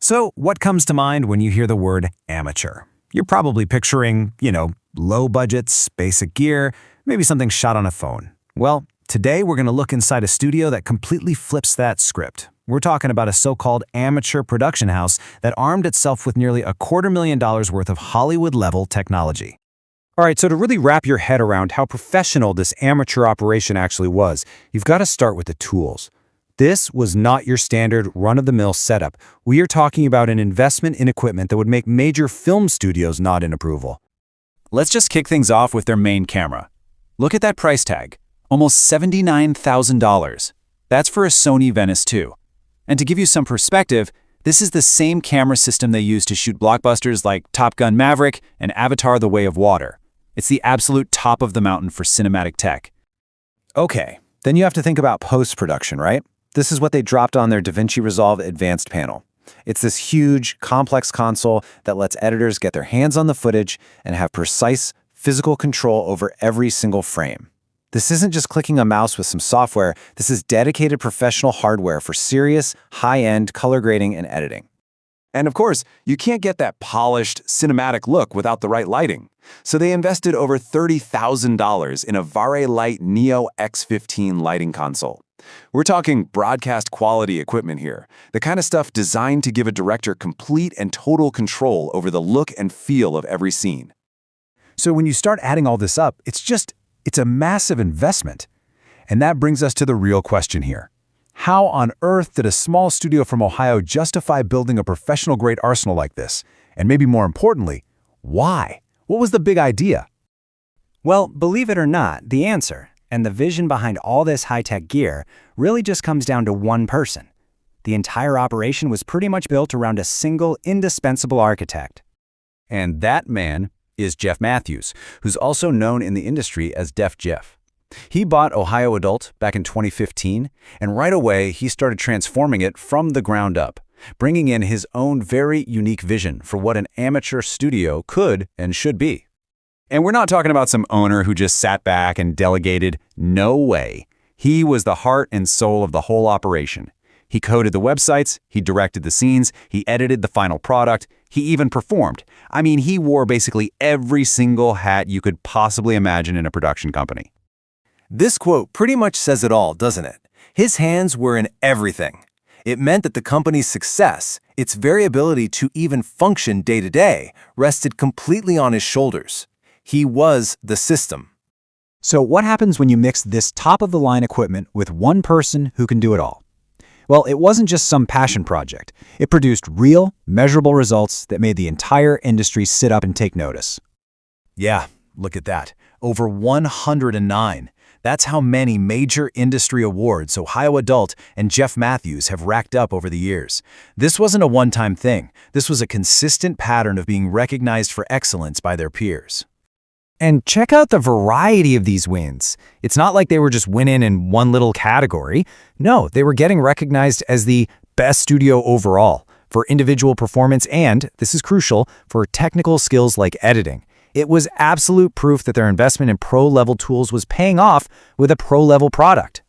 So, what comes to mind when you hear the word amateur? You're probably picturing, low budgets, basic gear, maybe something shot on a phone. Well, today we're going to look inside a studio that completely flips that script. We're talking about a so-called amateur production house that armed itself with nearly $250,000 worth of Hollywood-level technology. All right, so to really wrap your head around how professional this amateur operation actually was, you've got to start with the tools. This was not your standard run-of-the-mill setup. We are talking about an investment in equipment that would make major film studios nod in approval. Let's just kick things off with their main camera. Look at that price tag, almost $79,000. That's for a Sony Venice 2. And to give you some perspective, this is the same camera system they use to shoot blockbusters like Top Gun Maverick and Avatar: The Way of Water. It's the absolute top of the mountain for cinematic tech. Okay, then you have to think about post-production, right? This is what they dropped on their DaVinci Resolve Advanced panel. It's this huge, complex console that lets editors get their hands on the footage and have precise, physical control over every single frame. This isn't just clicking a mouse with some software. This is dedicated professional hardware for serious, high-end color grading and editing. And of course, you can't get that polished, cinematic look without the right lighting. So they invested over $30,000 in a Vari-Lite Neo X15 lighting console. We're talking broadcast quality equipment here, the kind of stuff designed to give a director complete and total control over the look and feel of every scene. So when you start adding all this up, it's a massive investment. And that brings us to the real question here. How on earth did a small studio from Ohio justify building a professional-grade arsenal like this? And maybe more importantly, why? What was the big idea? Well, believe it or not, the answer, and the vision behind all this high-tech gear, really just comes down to one person. The entire operation was pretty much built around a single, indispensable architect. And that man is Jeff Matthews, who's also known in the industry as Def Jeff. He bought Ohioadult back in 2015, and right away he started transforming it from the ground up, bringing in his own very unique vision for what an amateur studio could and should be. And we're not talking about some owner who just sat back and delegated. No way. He was the heart and soul of the whole operation. He coded the websites, he directed the scenes, he edited the final product, he even performed. I mean, he wore basically every single hat you could possibly imagine in a production company. This quote pretty much says it all, doesn't it? His hands were in everything. It meant that the company's success, its variability to even function day to day, rested completely on his shoulders. He was the system. So what happens when you mix this top-of-the-line equipment with one person who can do it all? Well, it wasn't just some passion project. It produced real, measurable results that made the entire industry sit up and take notice. Yeah, look at that. Over 109. That's how many major industry awards Ohioadult and Jeff Matthews have racked up over the years. This wasn't a one-time thing. This was a consistent pattern of being recognized for excellence by their peers. And check out the variety of these wins. It's not like they were just winning in one little category. No, they were getting recognized as the best studio overall for individual performance and, this is crucial, for technical skills like editing. It was absolute proof that their investment in pro-level tools was paying off with a pro-level product.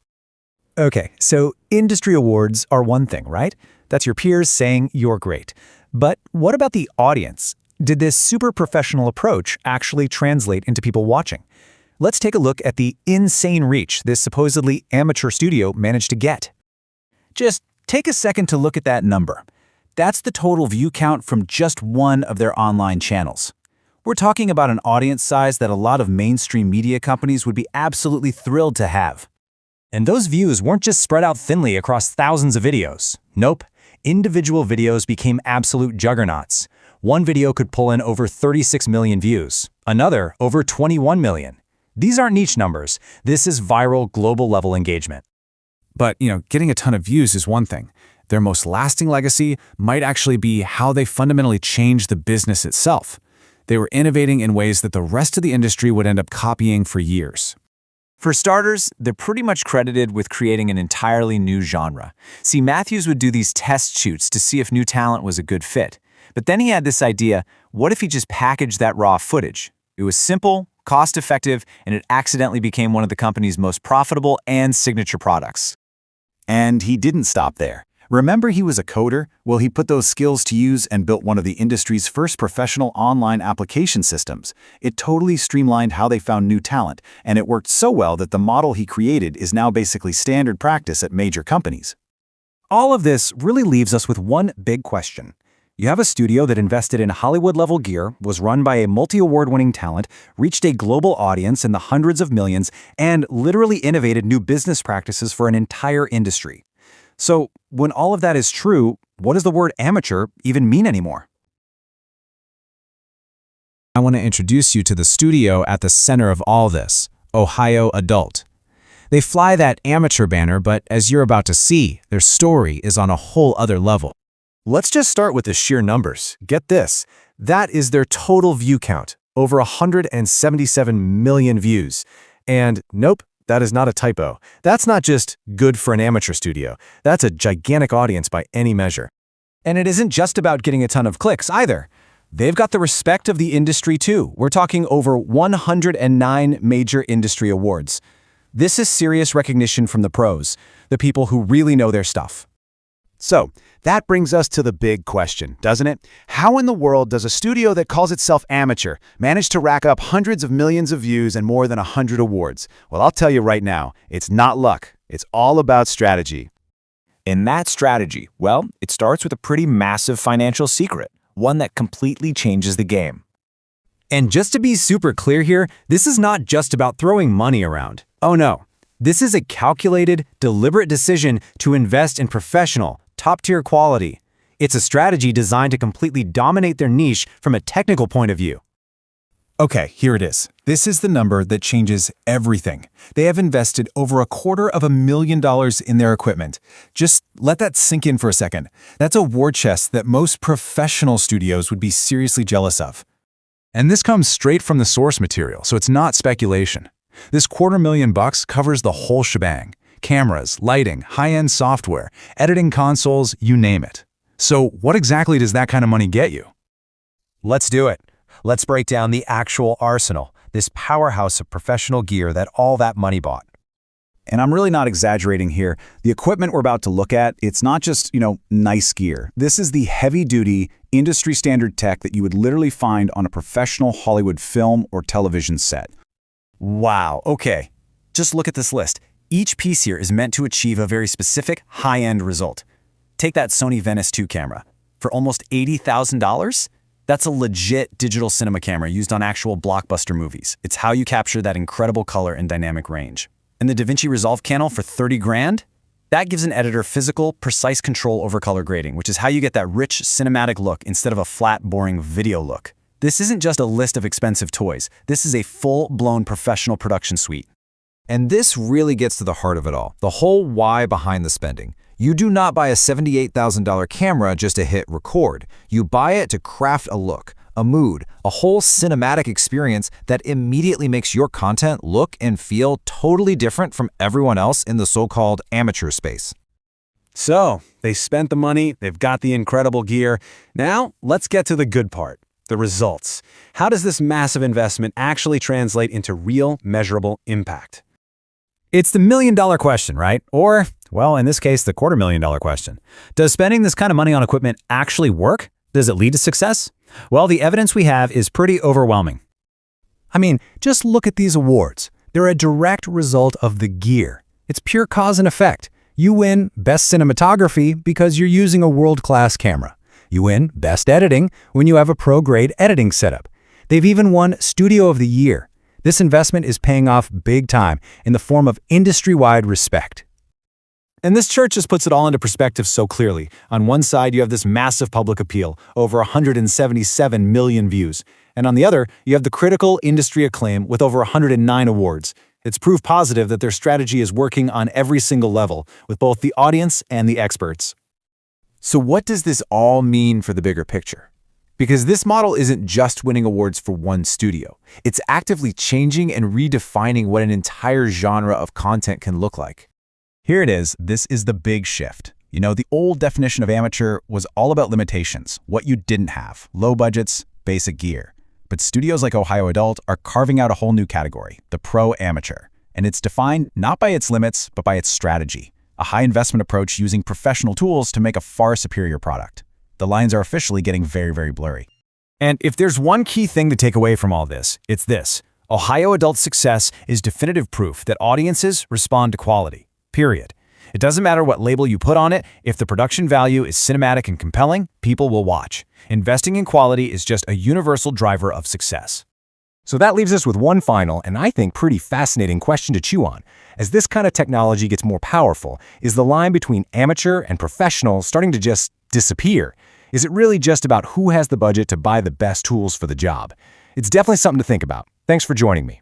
Okay, so industry awards are one thing, right? That's your peers saying you're great. But what about the audience? Did this super professional approach actually translate into people watching? Let's take a look at the insane reach this supposedly amateur studio managed to get. Just take a second to look at that number. That's the total view count from just one of their online channels. We're talking about an audience size that a lot of mainstream media companies would be absolutely thrilled to have. And those views weren't just spread out thinly across thousands of videos. Nope, individual videos became absolute juggernauts. One video could pull in over 36 million views, another over 21 million. These aren't niche numbers. This is viral, global-level engagement. But, getting a ton of views is one thing. Their most lasting legacy might actually be how they fundamentally changed the business itself. They were innovating in ways that the rest of the industry would end up copying for years. For starters, they're pretty much credited with creating an entirely new genre. See, Matthews would do these test shoots to see if new talent was a good fit. But then he had this idea, what if he just packaged that raw footage? It was simple, cost-effective, and it accidentally became one of the company's most profitable and signature products. And he didn't stop there. Remember he was a coder? Well, he put those skills to use and built one of the industry's first professional online application systems. It totally streamlined how they found new talent, and it worked so well that the model he created is now basically standard practice at major companies. All of this really leaves us with one big question. You have a studio that invested in Hollywood-level gear, was run by a multi-award-winning talent, reached a global audience in the hundreds of millions, and literally innovated new business practices for an entire industry. So, when all of that is true, what does the word amateur even mean anymore? I want to introduce you to the studio at the center of all this, Ohioadult. They fly that amateur banner, but as you're about to see, their story is on a whole other level. Let's just start with the sheer numbers. Get this. That is their total view count, over 177 million views. And nope, that is not a typo. That's not just good for an amateur studio. That's a gigantic audience by any measure. And it isn't just about getting a ton of clicks either. They've got the respect of the industry too. We're talking over 109 major industry awards. This is serious recognition from the pros, the people who really know their stuff. So, that brings us to the big question, doesn't it? How in the world does a studio that calls itself amateur manage to rack up hundreds of millions of views and more than 100 awards? Well, I'll tell you right now, it's not luck. It's all about strategy. And that strategy, well, it starts with a pretty massive financial secret, one that completely changes the game. And just to be super clear here, this is not just about throwing money around. Oh no. This is a calculated, deliberate decision to invest in professional, top-tier quality. It's a strategy designed to completely dominate their niche from a technical point of view. Okay, here it is. This is the number that changes everything. They have invested over $250,000 in their equipment. Just let that sink in for a second. That's a war chest that most professional studios would be seriously jealous of. And this comes straight from the source material, so it's not speculation. This $250,000 covers the whole shebang. Cameras, lighting, high-end software, editing consoles, you name it. So what exactly does that kind of money get you? Let's do it. Let's break down the actual arsenal, this powerhouse of professional gear that all that money bought. And I'm really not exaggerating here. The equipment we're about to look at, it's not just, nice gear. This is the heavy-duty, industry-standard tech that you would literally find on a professional Hollywood film or television set. Wow, okay. Just look at this list. Each piece here is meant to achieve a very specific high-end result. Take that Sony Venice 2 camera. For almost $80,000? That's a legit digital cinema camera used on actual blockbuster movies. It's how you capture that incredible color and dynamic range. And the DaVinci Resolve Channel for 30 grand? That gives an editor physical, precise control over color grading, which is how you get that rich, cinematic look instead of a flat, boring video look. This isn't just a list of expensive toys. This is a full-blown professional production suite. And this really gets to the heart of it all, the whole why behind the spending. You do not buy a $78,000 camera just to hit record. You buy it to craft a look, a mood, a whole cinematic experience that immediately makes your content look and feel totally different from everyone else in the so-called amateur space. So, they spent the money, they've got the incredible gear. Now, let's get to the good part, the results. How does this massive investment actually translate into real, measurable impact? It's the million-dollar question, right? Or, well, in this case, the $250,000 question. Does spending this kind of money on equipment actually work? Does it lead to success? Well, the evidence we have is pretty overwhelming. I mean, just look at these awards. They're a direct result of the gear. It's pure cause and effect. You win Best Cinematography because you're using a world-class camera. You win Best Editing when you have a pro-grade editing setup. They've even won Studio of the Year. This investment is paying off big time in the form of industry-wide respect. And this chart just puts it all into perspective so clearly. On one side, you have this massive public appeal, over 177 million views. And on the other, you have the critical industry acclaim with over 109 awards. It's proof positive that their strategy is working on every single level, with both the audience and the experts. So what does this all mean for the bigger picture? Because this model isn't just winning awards for one studio. It's actively changing and redefining what an entire genre of content can look like. Here it is. This is the big shift. The old definition of amateur was all about limitations, what you didn't have, low budgets, basic gear. But studios like Ohioadult are carving out a whole new category, the pro-amateur. And it's defined not by its limits, but by its strategy. a high-investment approach using professional tools to make a far superior product. The lines are officially getting very, very blurry. And if there's one key thing to take away from all this, it's this. Ohioadult's success is definitive proof that audiences respond to quality. Period. It doesn't matter what label you put on it, if the production value is cinematic and compelling, people will watch. Investing in quality is just a universal driver of success. So that leaves us with one final, and I think pretty fascinating question to chew on. As this kind of technology gets more powerful, is the line between amateur and professional starting to just disappear? Is it really just about who has the budget to buy the best tools for the job? It's definitely something to think about. Thanks for joining me.